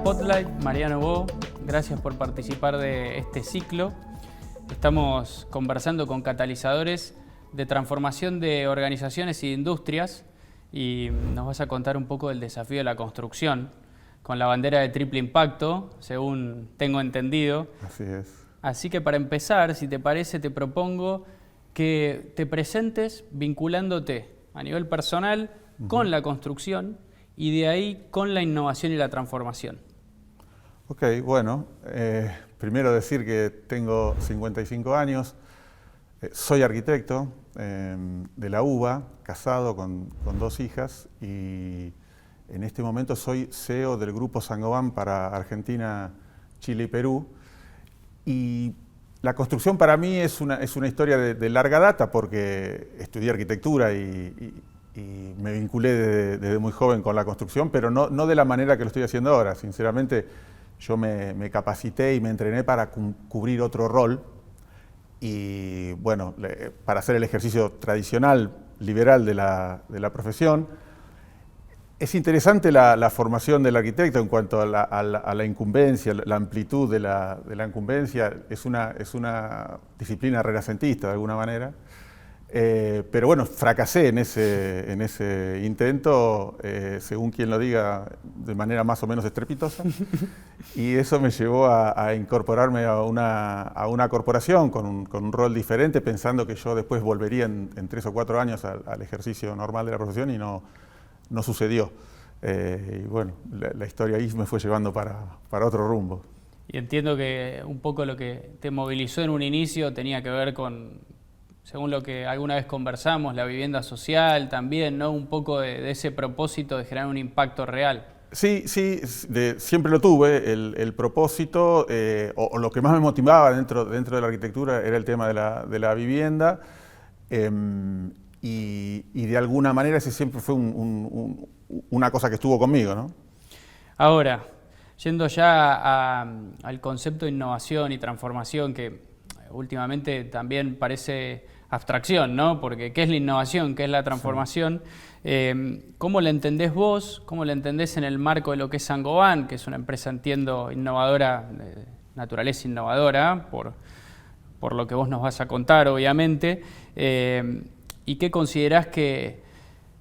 Spotlight, Mariano Bo, gracias por participar de este ciclo. Estamos conversando con catalizadores de transformación de organizaciones y industrias y nos vas a contar un poco del desafío de la construcción con la bandera de triple impacto, según tengo entendido. Así es. Así que para empezar, si te parece, te propongo que te presentes vinculándote a nivel personal con la construcción y de ahí con la innovación y la transformación. Ok, bueno, primero decir que tengo 55 años, soy arquitecto de la UBA, casado con 2 hijas y en este momento soy CEO del grupo Saint-Gobain para Argentina, Chile y Perú. Y la construcción para mí es una historia de larga data porque estudié arquitectura y me vinculé desde muy joven con la construcción, pero no de la manera que lo estoy haciendo ahora. Sinceramente, yo me capacité y me entrené para cubrir otro rol y, bueno, para hacer el ejercicio tradicional, liberal de la profesión. Es interesante la formación del arquitecto en cuanto a la incumbencia, la amplitud de la incumbencia. Es una disciplina renacentista de alguna manera. Pero bueno, fracasé en ese intento, según quien lo diga, de manera más o menos estrepitosa. Y eso me llevó a incorporarme a una corporación con un rol diferente, pensando que yo después volvería en 3 o 4 años al ejercicio normal de la profesión y no sucedió. Y bueno, la historia ahí me fue llevando para otro rumbo. Y entiendo que un poco lo que te movilizó en un inicio tenía que ver con, según lo que alguna vez conversamos, la vivienda social también, ¿no? Un poco de ese propósito de generar un impacto real. Sí, siempre lo tuve, el propósito, o lo que más me motivaba dentro de la arquitectura era el tema de la vivienda. Y de alguna manera ese siempre fue una cosa que estuvo conmigo, ¿no? Ahora, yendo ya al concepto de innovación y transformación, que últimamente también parece abstracción, ¿no? Porque ¿qué es la innovación? ¿Qué es la transformación? Sí. ¿Cómo la entendés vos? ¿Cómo la entendés en el marco de lo que es Saint-Gobain, que es una empresa, entiendo, innovadora, de naturaleza innovadora, por lo que vos nos vas a contar, obviamente? ¿Y qué considerás que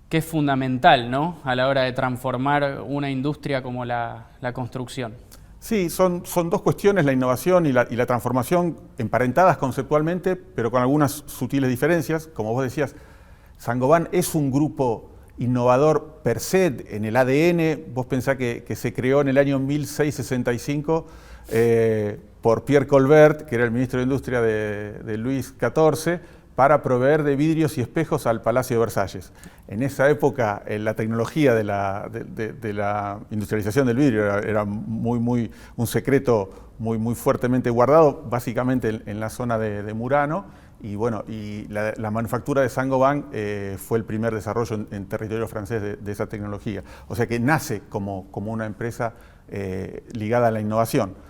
es fundamental, ¿no? A la hora de transformar una industria como la construcción? Sí, son 2 cuestiones, la innovación y la transformación, emparentadas conceptualmente, pero con algunas sutiles diferencias. Como vos decías, Saint-Gobain es un grupo innovador per se en el ADN. Vos pensás que se creó en el año 1665 por Pierre Colbert, que era el ministro de Industria de Luis XIV, para proveer de vidrios y espejos al Palacio de Versalles. En esa época la tecnología de la industrialización del vidrio era un secreto muy fuertemente guardado, básicamente en la zona de Murano, y bueno, la manufactura de Saint-Gobain fue el primer desarrollo en territorio francés de esa tecnología. O sea que nace como una empresa ligada a la innovación.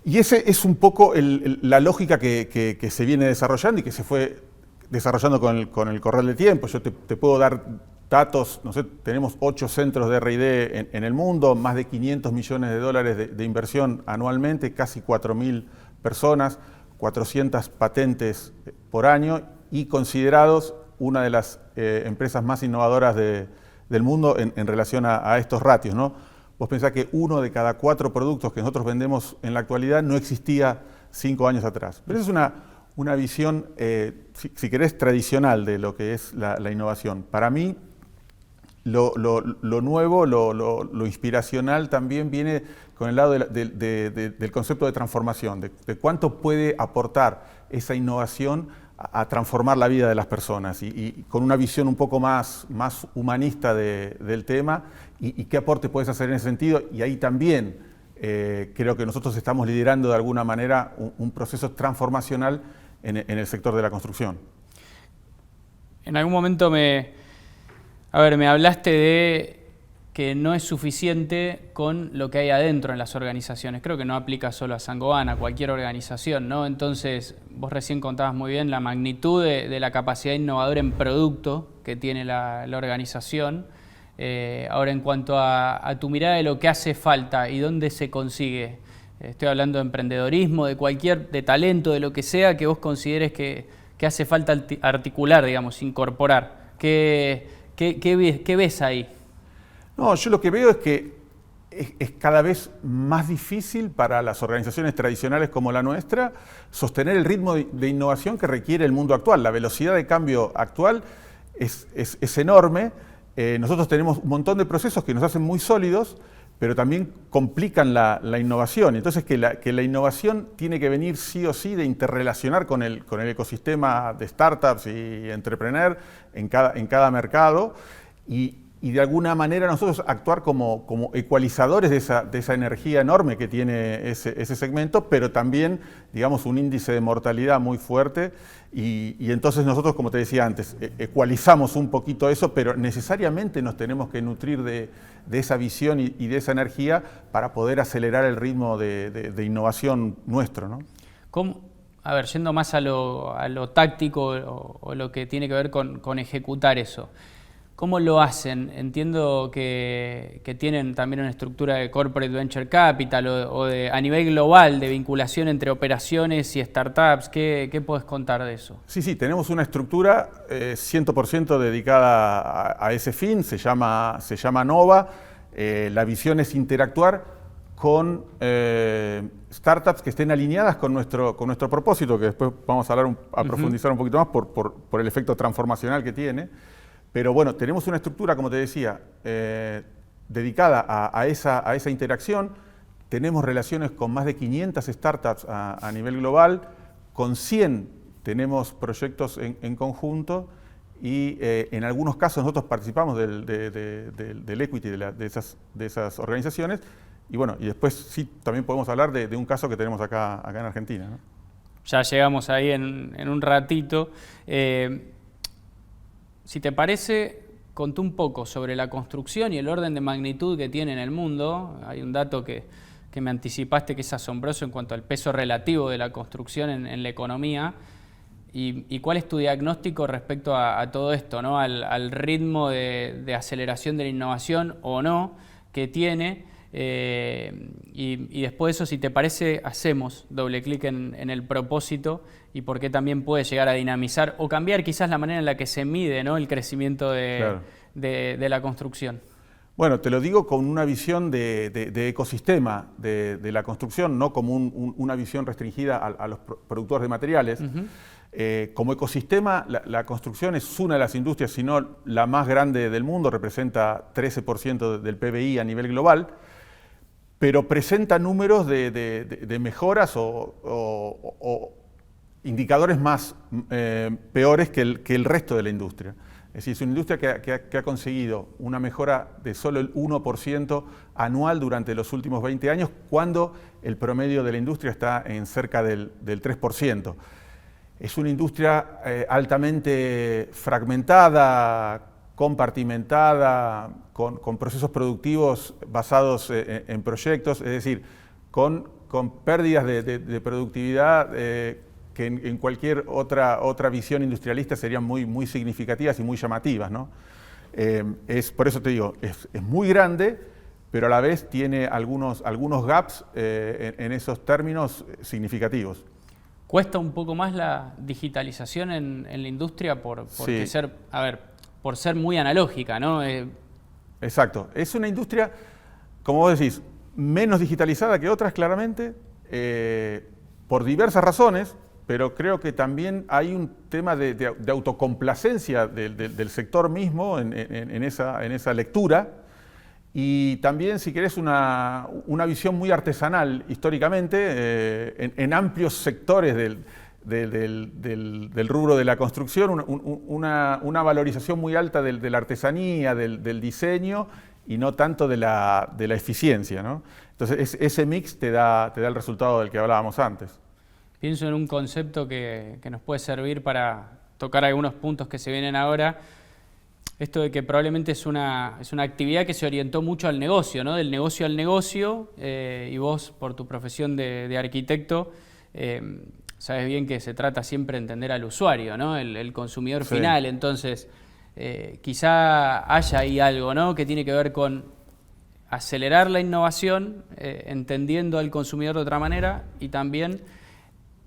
Y ese es un poco la lógica que se viene desarrollando y que se fue desarrollando con el correr del tiempo. Yo te puedo dar datos, no sé, tenemos 8 centros de R&D en el mundo, más de 500 millones de dólares de inversión anualmente, casi 4.000 personas, 400 patentes por año y considerados una de las empresas más innovadoras del mundo en relación a estos ratios, ¿no? Vos pensás que 1 de cada 4 productos que nosotros vendemos en la actualidad no existía 5 años atrás. Pero esa es una visión, si querés, tradicional de lo que es la innovación. Para mí, lo nuevo, lo inspiracional también viene con el lado del concepto de transformación, de cuánto puede aportar esa innovación a transformar la vida de las personas y con una visión un poco más humanista del tema y qué aporte puedes hacer en ese sentido. Y ahí también creo que nosotros estamos liderando de alguna manera un proceso transformacional en el sector de la construcción. En algún momento me hablaste de que no es suficiente con lo que hay adentro en las organizaciones. Creo que no aplica solo a Saint-Gobain, a cualquier organización, ¿no? Entonces, vos recién contabas muy bien la magnitud de la capacidad innovadora en producto que tiene la organización. Ahora, en cuanto a tu mirada de lo que hace falta y dónde se consigue, estoy hablando de emprendedorismo, de talento, de lo que sea que vos consideres que hace falta articular, digamos, incorporar. ¿Qué ves ahí? No, yo lo que veo es que es cada vez más difícil para las organizaciones tradicionales como la nuestra sostener el ritmo de innovación que requiere el mundo actual. La velocidad de cambio actual es enorme. Nosotros tenemos un montón de procesos que nos hacen muy sólidos, pero también complican la innovación. Entonces, que la innovación tiene que venir sí o sí de interrelacionar con el ecosistema de startups y entrepreneur en cada mercado y de alguna manera nosotros actuar como ecualizadores de esa energía enorme que tiene ese segmento, pero también, digamos, un índice de mortalidad muy fuerte y entonces nosotros, como te decía antes, ecualizamos un poquito eso, pero necesariamente nos tenemos que nutrir de esa visión y de esa energía para poder acelerar el ritmo de innovación nuestro, ¿no? A ver, yendo más a lo táctico o lo que tiene que ver con ejecutar eso. ¿Cómo lo hacen? Entiendo que tienen también una estructura de corporate venture capital a nivel global de vinculación entre operaciones y startups. ¿Qué puedes contar de eso? Sí, tenemos una estructura 100% dedicada a ese fin, se llama Nova. La visión es interactuar con startups que estén alineadas con nuestro propósito, que después vamos a hablar a profundizar un poquito más por el efecto transformacional que tiene. Pero bueno, tenemos una estructura, como te decía, dedicada a esa interacción. Tenemos relaciones con más de 500 startups a nivel global. Con 100 tenemos proyectos en conjunto y en algunos casos nosotros participamos del equity de esas organizaciones. Y bueno, y después sí, también podemos hablar de un caso que tenemos acá en Argentina, ¿no? Ya llegamos ahí en un ratito. Si te parece, contá un poco sobre la construcción y el orden de magnitud que tiene en el mundo. Hay un dato que me anticipaste que es asombroso en cuanto al peso relativo de la construcción en la economía. ¿Y cuál es tu diagnóstico respecto a todo esto, ¿no? Al ritmo de aceleración de la innovación o no que tiene? Y después de eso, si te parece, hacemos doble clic en el propósito y por qué también puede llegar a dinamizar o cambiar quizás la manera en la que se mide, ¿no?, el crecimiento de la construcción. Bueno, te lo digo con una visión de ecosistema de la construcción, no como una visión restringida a los productores de materiales. Como ecosistema, la construcción es una de las industrias, si no la más grande del mundo, representa 13% del PBI a nivel global, pero presenta números de mejoras o indicadores más peores que el resto de la industria. Es decir, es una industria que ha conseguido una mejora de solo el 1% anual durante los últimos 20 años, cuando el promedio de la industria está en cerca del 3%. Es una industria altamente fragmentada, compartimentada, con procesos productivos basados en proyectos, es decir, con pérdidas de productividad que en cualquier otra visión industrialista serían muy significativas y muy llamativas, ¿no? Por eso te digo, es muy grande, pero a la vez tiene algunos gaps en esos términos significativos. ¿Cuesta un poco más la digitalización en la industria Sí. por ser muy analógica, ¿no? Exacto. Es una industria, como vos decís, menos digitalizada que otras, claramente, por diversas razones, pero creo que también hay un tema de autocomplacencia del sector mismo en esa lectura. Y también, si querés, una visión muy artesanal históricamente, en amplios sectores del rubro de la construcción, una valorización muy alta de la artesanía, del diseño, y no tanto de la eficiencia, ¿no? Entonces, ese mix te da el resultado del que hablábamos antes. Pienso en un concepto que nos puede servir para tocar algunos puntos que se vienen ahora. Esto de que probablemente es una actividad que se orientó mucho al negocio, ¿no? Del negocio al negocio, y vos, por tu profesión de arquitecto, sabes bien que se trata siempre de entender al usuario, ¿no? El consumidor final. Entonces, quizá haya ahí algo, ¿no?, que tiene que ver con acelerar la innovación, entendiendo al consumidor de otra manera y también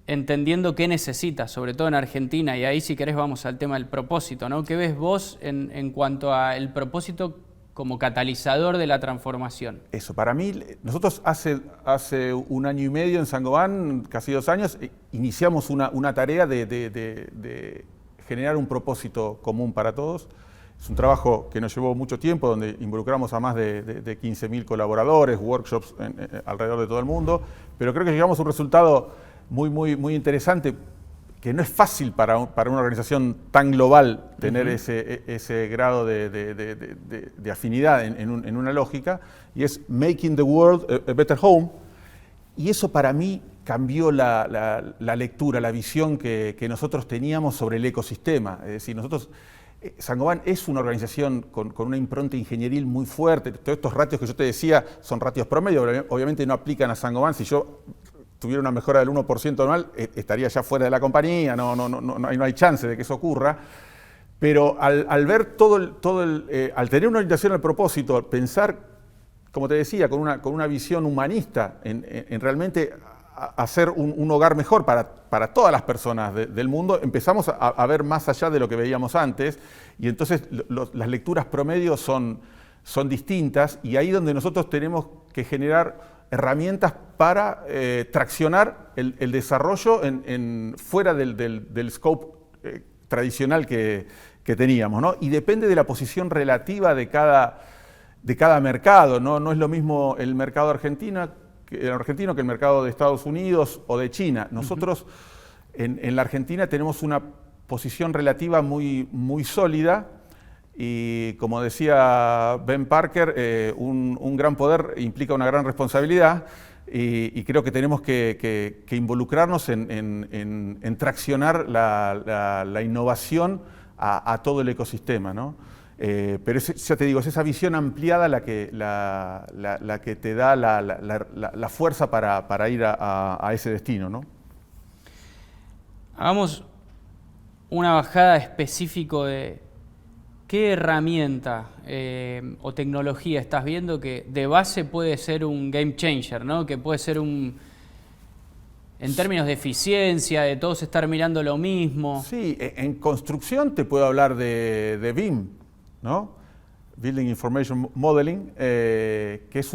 entendiendo qué necesita, sobre todo en Argentina, y ahí si querés vamos al tema del propósito, ¿no? ¿Qué ves vos en cuanto al propósito como catalizador de la transformación? Eso, para mí, nosotros hace 1 año y medio en Saint-Gobain, casi 2 años, iniciamos una tarea de generar un propósito común para todos. Es un trabajo que nos llevó mucho tiempo, donde involucramos a más de 15.000 colaboradores, workshops alrededor de todo el mundo, pero creo que llegamos a un resultado muy interesante, que no es fácil para una organización tan global tener ese grado de afinidad en una lógica, y es Making the World a Better Home, y eso para mí cambió la lectura, la visión que nosotros teníamos sobre el ecosistema. Es decir, Saint-Gobain es una organización con una impronta ingenieril muy fuerte. Todos estos ratios que yo te decía son ratios promedio, obviamente no aplican a Saint-Gobain. Si yo tuviera una mejora del 1% anual, estaría ya fuera de la compañía, no hay chance de que eso ocurra. Pero al ver al tener una orientación al propósito, pensar, como te decía, con una visión humanista, en realmente hacer un hogar mejor para todas las personas del mundo, empezamos a ver más allá de lo que veíamos antes, y entonces las lecturas promedio son distintas, y ahí donde nosotros tenemos que generar herramientas para traccionar el desarrollo fuera del scope tradicional que teníamos, ¿no? Y depende de la posición relativa de cada mercado, ¿no? No es lo mismo el mercado argentino que el mercado de Estados Unidos o de China. Nosotros en la Argentina tenemos una posición relativa muy sólida, y como decía Ben Parker, un gran poder implica una gran responsabilidad, y creo que tenemos que involucrarnos en traccionar la innovación a todo el ecosistema, ¿no? Pero ya te digo, es esa visión ampliada la que te da la fuerza para ir a ese destino, ¿no? Hagamos una bajada específico de qué herramienta o tecnología estás viendo que de base puede ser un game changer, ¿no? Que puede ser en términos de eficiencia, de todos estar mirando lo mismo. Sí, en construcción te puedo hablar de BIM, ¿no? Building Information Modeling, que es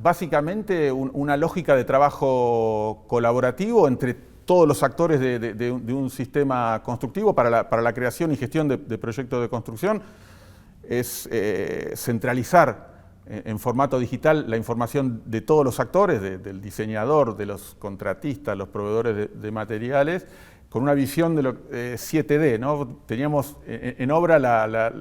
básicamente una lógica de trabajo colaborativo entre todos los actores de un sistema constructivo para la creación y gestión de proyectos de construcción. Es centralizar en formato digital la información de todos los actores, del diseñador, de los contratistas, los proveedores de materiales, con una visión de 7D, ¿no? Teníamos en obra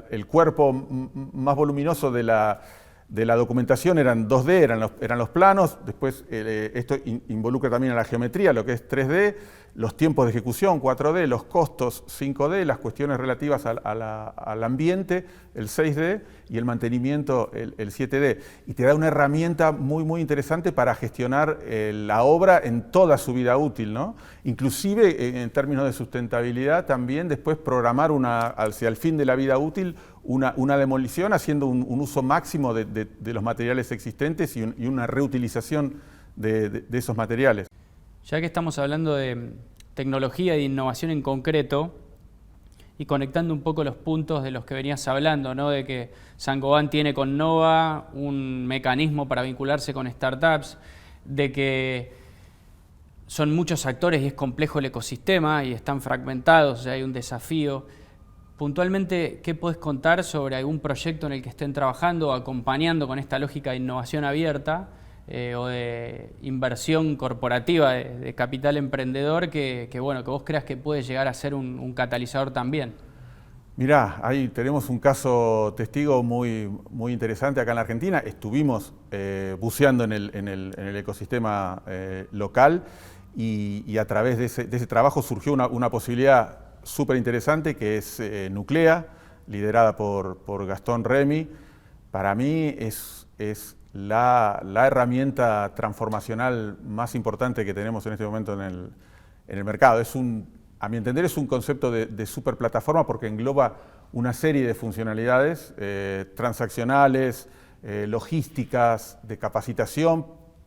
el cuerpo más voluminoso de la documentación eran 2D, eran los planos, después esto involucra también a la geometría, lo que es 3D, los tiempos de ejecución 4D, los costos 5D, las cuestiones relativas al ambiente, el 6D, y el mantenimiento, el 7D. Y te da una herramienta muy interesante para gestionar la obra en toda su vida útil, ¿no? Inclusive en términos de sustentabilidad también después programar hacia el fin de la vida útil una demolición haciendo un uso máximo de los materiales existentes y una reutilización de esos materiales. Ya que estamos hablando de tecnología y de innovación en concreto, y conectando un poco los puntos de los que venías hablando, ¿no? De que Saint-Gobain tiene con Nova un mecanismo para vincularse con startups, de que son muchos actores y es complejo el ecosistema y están fragmentados, hay un desafío. Puntualmente, ¿qué podés contar sobre algún proyecto en el que estén trabajando o acompañando con esta lógica de innovación abierta o de inversión corporativa de capital emprendedor que vos creas que puede llegar a ser un catalizador también? Mirá, ahí tenemos un caso testigo muy interesante acá en la Argentina. Estuvimos buceando en el ecosistema local y a través de ese trabajo surgió una posibilidad súper interesante que es Nuclea, liderada por Gastón Remy. Para mí es la herramienta transformacional más importante que tenemos en este momento en el mercado. A mi entender es un concepto de superplataforma porque engloba una serie de funcionalidades transaccionales, logísticas, de capacitación,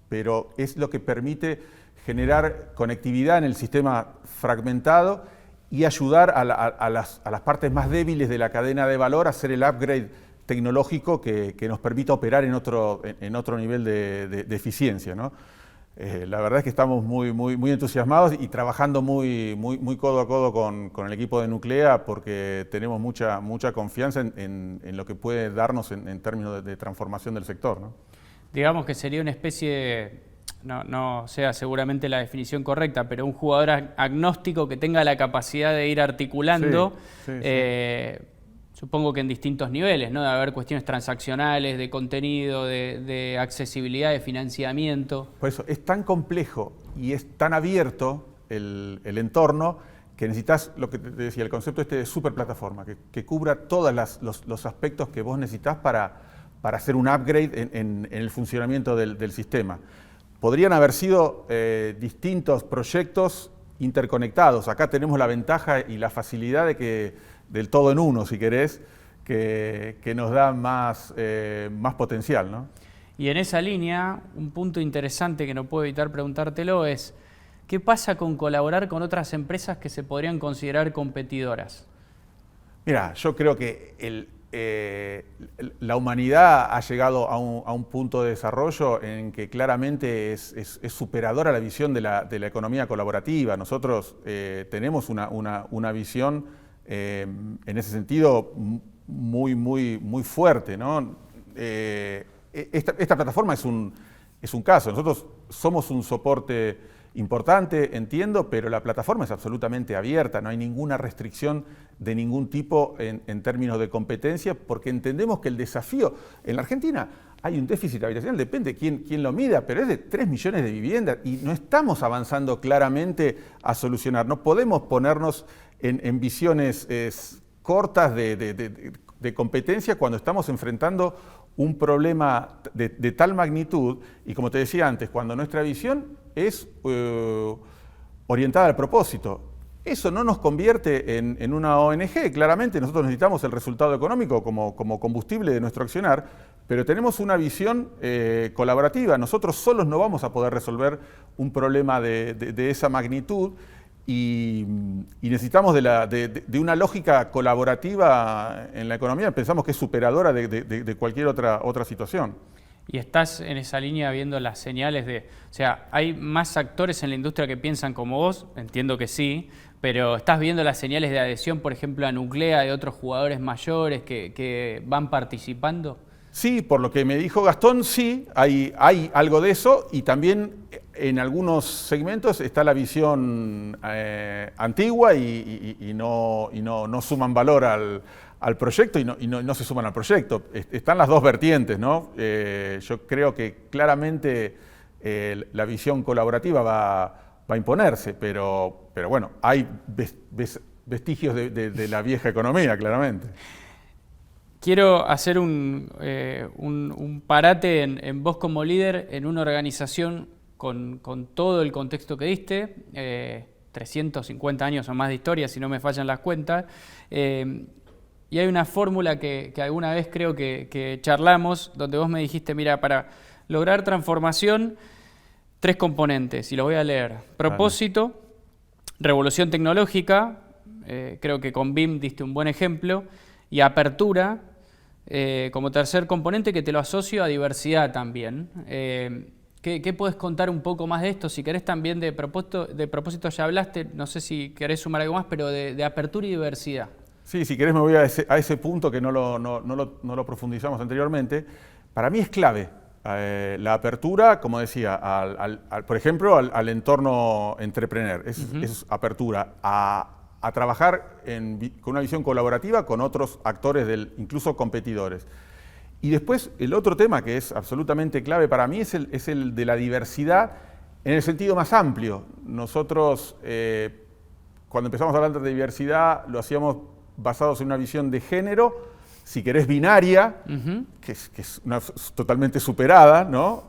pero es lo que permite generar conectividad en el sistema fragmentado y ayudar a las partes más débiles de la cadena de valor a hacer el upgrade tecnológico que nos permita operar en otro nivel de eficiencia, ¿no? La verdad es que estamos muy entusiasmados y trabajando muy codo a codo con el equipo de Nuclea, porque tenemos mucha confianza en lo que puede darnos en términos de transformación del sector, ¿no? Digamos que sería una especie, no sea seguramente la definición correcta, pero un jugador agnóstico que tenga la capacidad de ir articulando, sí. Supongo que en distintos niveles, ¿no? De haber cuestiones transaccionales, de contenido, de accesibilidad, de financiamiento. Por eso es tan complejo y es tan abierto el entorno que necesitas, lo que te decía, el concepto de superplataforma, que cubra todos los aspectos que vos necesitas para hacer un upgrade en el funcionamiento del sistema. Podrían haber sido distintos proyectos interconectados. Acá tenemos la ventaja y la facilidad del todo en uno, si querés, que nos da más potencial, ¿no? Y en esa línea, un punto interesante que no puedo evitar preguntártelo es, ¿qué pasa con colaborar con otras empresas que se podrían considerar competidoras? Mira, yo creo que la humanidad ha llegado a un punto de desarrollo en que claramente es superadora la visión de la economía colaborativa. Nosotros tenemos una visión en ese sentido muy fuerte, ¿no? Esta plataforma es un caso. Nosotros somos un soporte importante, entiendo, pero la plataforma es absolutamente abierta, no hay ninguna restricción de ningún tipo en términos de competencia, porque entendemos que el desafío en la Argentina hay un déficit habitacional, depende quién lo mida, pero es de 3 millones de viviendas y no estamos avanzando claramente a solucionar. No podemos ponernos en visiones cortas de competencia cuando estamos enfrentando un problema de tal magnitud y, como te decía antes, cuando nuestra visión es orientada al propósito. Eso no nos convierte en una ONG, claramente nosotros necesitamos el resultado económico como combustible de nuestro accionar, pero tenemos una visión colaborativa. Nosotros solos no vamos a poder resolver un problema de esa magnitud y necesitamos de una lógica colaborativa en la economía. Pensamos que es superadora de cualquier otra situación. Y estás en esa línea viendo las señales o sea, ¿hay más actores en la industria que piensan como vos? Entiendo que sí, pero ¿estás viendo las señales de adhesión, por ejemplo, a Nuclea, de otros jugadores mayores que van participando? Sí, por lo que me dijo Gastón, sí, hay algo de eso y también en algunos segmentos está la visión antigua y no suman valor al proyecto y no se suman al proyecto. Están las dos vertientes, ¿no? Yo creo que claramente la visión colaborativa va a imponerse, pero bueno, hay vestigios de la vieja economía, claramente. Quiero hacer un parate en vos como líder en una organización con todo el contexto que diste, 350 años o más de historia, si no me fallan las cuentas, y hay una fórmula que alguna vez creo que charlamos, donde vos me dijiste, mira, para lograr transformación, 3 componentes, y los voy a leer. Propósito, revolución tecnológica, creo que con BIM diste un buen ejemplo, y apertura, como tercer componente, que te lo asocio a diversidad también. ¿Qué puedes contar un poco más de esto? Si querés también de propósito ya hablaste, no sé si querés sumar algo más, pero de apertura y diversidad. Sí, si querés me voy a ese punto que no lo profundizamos anteriormente. Para mí es clave la apertura, como decía, por ejemplo, al entorno entrepreneur. Es apertura a trabajar con una visión colaborativa con otros actores, incluso competidores. Y después el otro tema que es absolutamente clave para mí es el de la diversidad en el sentido más amplio. Nosotros, cuando empezamos a hablar de diversidad, lo hacíamos basados en una visión de género, si querés binaria, que es totalmente superada, ¿no?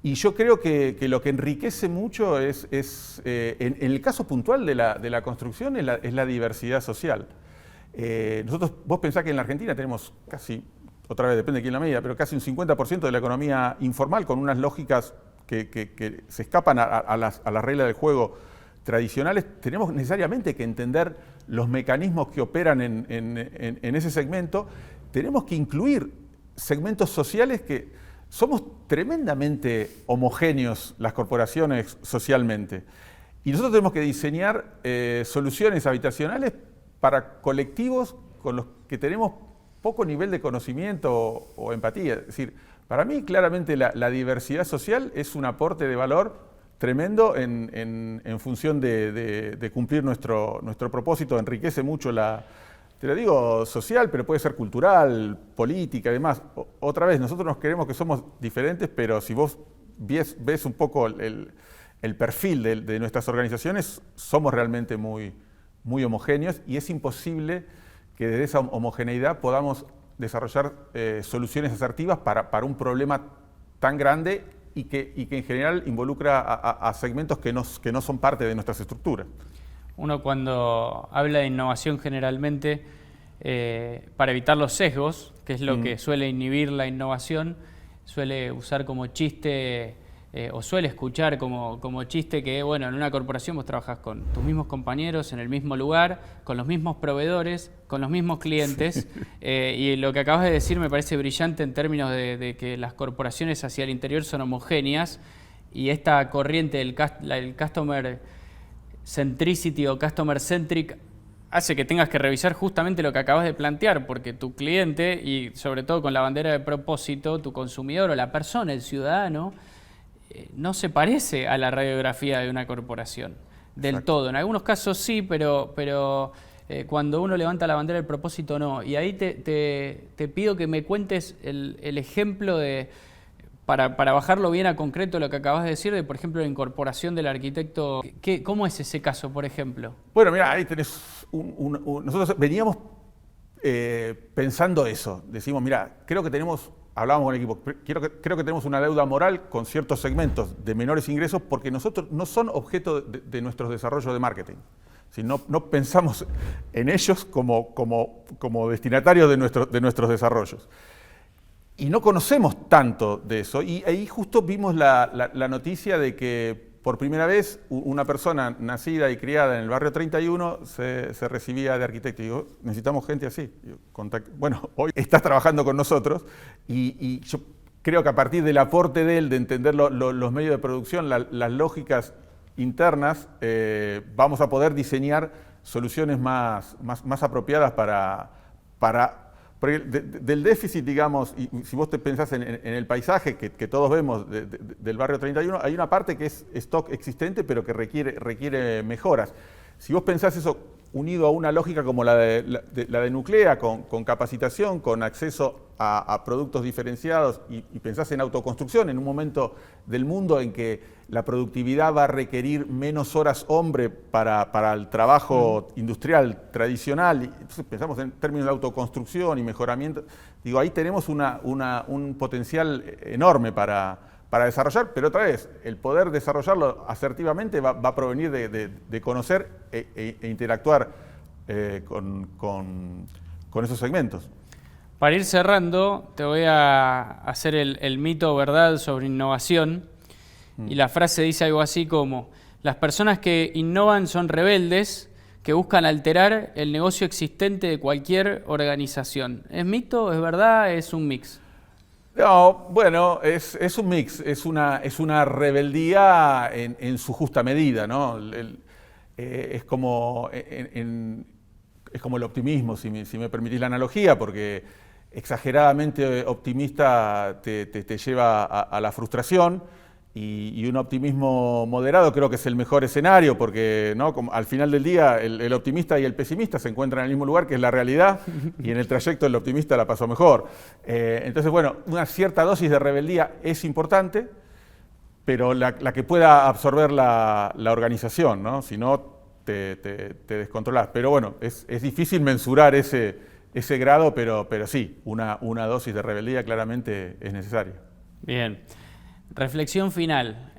Y yo creo que lo que enriquece mucho en el caso puntual de la construcción es la diversidad social. Vos pensás que en la Argentina tenemos casi, otra vez depende de quién la medida, pero casi un 50% de la economía informal con unas lógicas que se escapan a las reglas del juego tradicionales. Tenemos necesariamente que entender los mecanismos que operan en ese segmento. Tenemos que incluir segmentos sociales que somos tremendamente homogéneos, las corporaciones socialmente. Y nosotros tenemos que diseñar soluciones habitacionales para colectivos con los que tenemos poco nivel de conocimiento o empatía. Es decir, para mí claramente la diversidad social es un aporte de valor tremendo en función de cumplir nuestro propósito. Enriquece mucho te lo digo, social, pero puede ser cultural, política y demás. Otra vez, nosotros nos creemos que somos diferentes, pero si vos ves un poco el perfil de nuestras organizaciones, somos realmente muy homogéneos, y es imposible que desde esa homogeneidad podamos desarrollar soluciones asertivas para un problema tan grande y que en general involucra a segmentos que no son parte de nuestras estructuras. Uno cuando habla de innovación generalmente, para evitar los sesgos, que es lo que suele inhibir la innovación, suele usar como chiste o suele escuchar como chiste que, bueno, en una corporación vos trabajas con tus mismos compañeros, en el mismo lugar, con los mismos proveedores, con los mismos clientes, y lo que acabas de decir me parece brillante en términos de que las corporaciones hacia el interior son homogéneas, y esta corriente del customer centricity o customer centric hace que tengas que revisar justamente lo que acabas de plantear, porque tu cliente, y sobre todo con la bandera de propósito, tu consumidor o la persona, el ciudadano, no se parece a la radiografía de una corporación del Exacto. todo. En algunos casos sí, pero cuando uno levanta la bandera del propósito no. Y ahí te pido que me cuentes el ejemplo para bajarlo bien a concreto lo que acabas de decir, de por ejemplo la incorporación del arquitecto. ¿Cómo es ese caso, por ejemplo? Bueno, mira, ahí tenés nosotros veníamos pensando eso. Decimos, mira, hablábamos con el equipo, creo que tenemos una deuda moral con ciertos segmentos de menores ingresos porque nosotros no son objeto de nuestros desarrollos de marketing. Si no pensamos en ellos como destinatarios de nuestros desarrollos. Y no conocemos tanto de eso. Y ahí justo vimos la noticia de que por primera vez una persona nacida y criada en el barrio 31 se recibía de arquitecto. Y digo, necesitamos gente así. Bueno, hoy estás trabajando con nosotros y yo creo que a partir del aporte de él, de entender los medios de producción, las lógicas internas, vamos a poder diseñar soluciones más apropiadas porque del déficit, digamos, y si vos te pensás en el paisaje que todos vemos del barrio 31, hay una parte que es stock existente, pero que requiere mejoras. Si vos pensás eso unido a una lógica como la de Nuclea, con capacitación, con acceso a productos diferenciados, y pensás en autoconstrucción, en un momento del mundo en que la productividad va a requerir menos horas hombre para el trabajo industrial tradicional, y entonces pensamos en términos de autoconstrucción y mejoramiento, digo, ahí tenemos un potencial enorme para desarrollar, pero otra vez, el poder desarrollarlo asertivamente va a provenir de conocer e interactuar con esos segmentos. Para ir cerrando, te voy a hacer el mito o verdad sobre innovación. Y la frase dice algo así como: las personas que innovan son rebeldes que buscan alterar el negocio existente de cualquier organización. ¿Es mito? ¿Es verdad? ¿Es un mix? No, bueno, es un mix, es una rebeldía en su justa medida, ¿no? Es como el optimismo, si me permitís la analogía, porque exageradamente optimista te lleva a la frustración, y un optimismo moderado creo que es el mejor escenario, porque ¿no? Al final del día el optimista y el pesimista se encuentran en el mismo lugar, que es la realidad, y en el trayecto el optimista la pasó mejor. Entonces, bueno, una cierta dosis de rebeldía es importante, pero la que pueda absorber la organización, ¿no? Si no, te descontrolás. Pero bueno, es difícil mensurar ese grado, pero sí, una dosis de rebeldía claramente es necesaria. Bien. Reflexión final.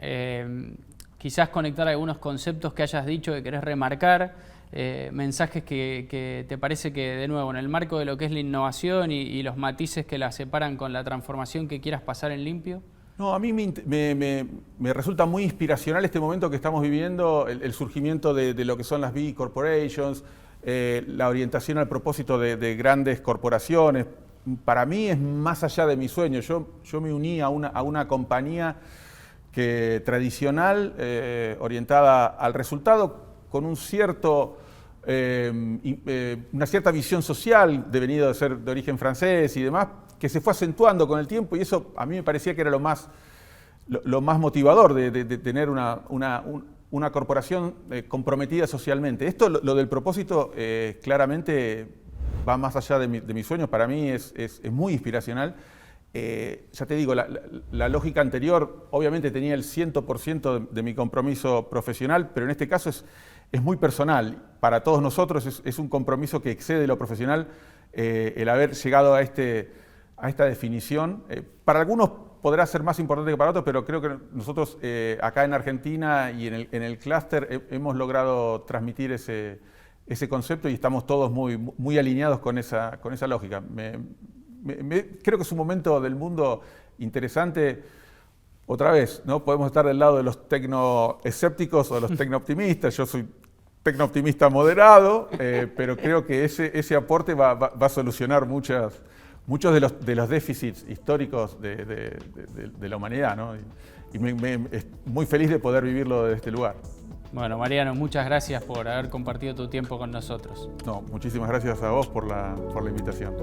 Quizás conectar algunos conceptos que hayas dicho que querés remarcar mensajes que te parece que, de nuevo, en el marco de lo que es la innovación y los matices que la separan con la transformación que quieras pasar en limpio? No, a mí me resulta muy inspiracional este momento que estamos viviendo, el surgimiento de lo que son las B Corporations, la orientación al propósito de grandes corporaciones. Para mí es más allá de mi sueño. Yo me uní a una compañía tradicional, orientada al resultado, con una cierta visión social, devenido de ser de origen francés y demás, que se fue acentuando con el tiempo, y eso a mí me parecía que era lo más motivador de tener una corporación comprometida socialmente. Esto, lo del propósito, claramente va más allá de mis sueños. Para mí es muy inspiracional. Ya te digo, la lógica anterior obviamente tenía el 100% de mi compromiso profesional, pero en este caso es muy personal. Para todos nosotros es un compromiso que excede lo profesional, el haber llegado a esta definición. Para algunos podrá ser más importante que para otros, pero creo que nosotros acá en Argentina y en el clúster hemos logrado transmitir ese concepto y estamos todos muy alineados con esa lógica. Creo que es un momento del mundo interesante. Otra vez, ¿no? Podemos estar del lado de los tecnoescépticos o los tecnooptimistas. Yo soy tecnooptimista moderado, pero creo que ese aporte va a solucionar muchos de los déficits históricos de la humanidad, ¿no? Y es muy feliz de poder vivirlo desde este lugar. Bueno, Mariano, muchas gracias por haber compartido tu tiempo con nosotros. No, muchísimas gracias a vos por la invitación.